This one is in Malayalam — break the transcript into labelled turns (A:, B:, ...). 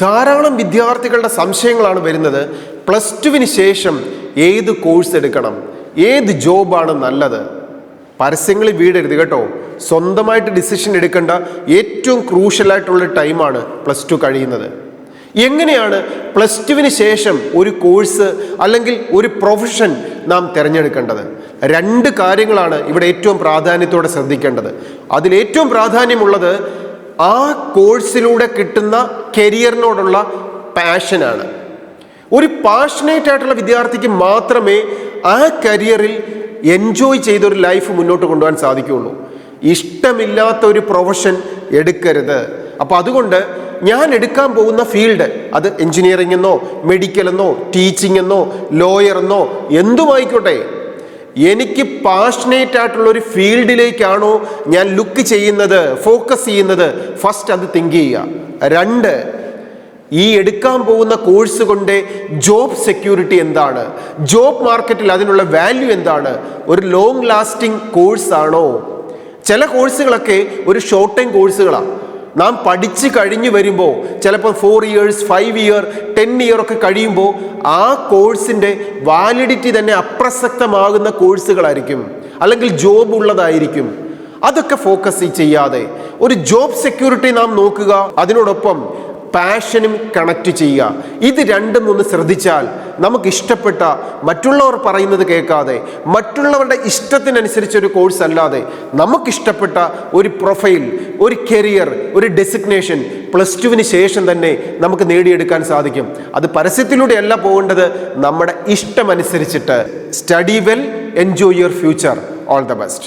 A: ധാരാളം വിദ്യാർത്ഥികളുടെ സംശയങ്ങളാണ് വരുന്നത്. പ്ലസ് ടുവിന് ശേഷം ഏത് കോഴ്സ് എടുക്കണം, ഏത് ജോബാണ് നല്ലത്? പരസ്യങ്ങളിൽ വീടരുത് കേട്ടോ. സ്വന്തമായിട്ട് ഡിസിഷൻ എടുക്കേണ്ട ഏറ്റവും ക്രൂഷ്യലായിട്ടുള്ള ടൈമാണ് പ്ലസ് ടു കഴിയുന്നത്. എങ്ങനെയാണ് പ്ലസ് ടുവിന് ശേഷം ഒരു കോഴ്സ് അല്ലെങ്കിൽ ഒരു പ്രൊഫഷൻ നാം തിരഞ്ഞെടുക്കേണ്ടത്? രണ്ട് കാര്യങ്ങളാണ് ഇവിടെ ഏറ്റവും പ്രാധാന്യത്തോടെ ശ്രദ്ധിക്കേണ്ടത്. അതിലേറ്റവും പ്രാധാന്യമുള്ളത് ആ കോഴ്സിലൂടെ കിട്ടുന്ന കരിയറിനോടുള്ള പാഷനാണ്. ഒരു പാഷനേറ്റ് ആയിട്ടുള്ള വിദ്യാർത്ഥിക്ക് മാത്രമേ ആ കരിയറിൽ എൻജോയ് ചെയ്തൊരു ലൈഫ് മുന്നോട്ട് കൊണ്ടുപോകാൻ സാധിക്കുകയുള്ളൂ. ഇഷ്ടമില്ലാത്ത ഒരു പ്രൊഫഷൻ എടുക്കരുത്. അപ്പോൾ അതുകൊണ്ട് ഞാൻ എടുക്കാൻ പോകുന്ന ഫീൽഡ്, അത് എഞ്ചിനീയറിംഗ് എന്നോ മെഡിക്കൽ എന്നോ ടീച്ചിങ് എന്നോ ലോയർ എന്നോ എന്തുമായിക്കോട്ടെ, എനിക്ക് പാഷനേറ്റ് ആയിട്ടുള്ള ഒരു ഫീൽഡിലേക്കാണോ ഞാൻ ലുക്ക് ചെയ്യുന്നത്, ഫോക്കസ് ചെയ്യുന്നത്, ഫസ്റ്റ് അത് തിങ്ക് ചെയ്യുക. രണ്ട്, ഈ എടുക്കാൻ പോകുന്ന കോഴ്സ് കൊണ്ട് ജോബ് സെക്യൂരിറ്റി എന്താണ്, ജോബ് മാർക്കറ്റിൽ അതിനുള്ള വാല്യൂ എന്താണ്, ഒരു ലോങ് ലാസ്റ്റിംഗ് കോഴ്സ് ആണോ? ചില കോഴ്സുകളൊക്കെ ഒരു ഷോർട്ട് ടൈം കോഴ്സുകളാണ്. നാം പഠിച്ച് കഴിഞ്ഞ് വരുമ്പോൾ ചിലപ്പോൾ 4 years 5 year 10 year ഒക്കെ കഴിയുമ്പോൾ ആ കോഴ്സിൻ്റെ വാലിഡിറ്റി തന്നെ അപ്രസക്തമാകുന്ന കോഴ്സുകളായിരിക്കും, അല്ലെങ്കിൽ ജോബ് ഉള്ളതായിരിക്കും. അതൊക്കെ ഫോക്കസ് ചെയ്യാതെ ഒരു ജോബ് സെക്യൂരിറ്റി നാം നോക്കുക, അതിനോടൊപ്പം പാഷനും കണക്ട് ചെയ്യുക. ഇത് രണ്ടും ഒന്ന് ശ്രദ്ധിച്ചാൽ നമുക്ക് ഇഷ്ടപ്പെട്ട, മറ്റുള്ളവർ പറയുന്നത് കേൾക്കാതെ, മറ്റുള്ളവരുടെ ഇഷ്ടത്തിനനുസരിച്ചൊരു കോഴ്സ് അല്ലാതെ നമുക്കിഷ്ടപ്പെട്ട ഒരു പ്രൊഫൈൽ, ഒരു കരിയർ, ഒരു ഡെസിഗ്നേഷൻ പ്ലസ് ടുവിന് ശേഷം തന്നെ നമുക്ക് നേടിയെടുക്കാൻ സാധിക്കും. അത് പരസ്യത്തിലൂടെയല്ല പോകേണ്ടത്, നമ്മുടെ ഇഷ്ടമനുസരിച്ചിട്ട്. Study well, enjoy your future. All the best.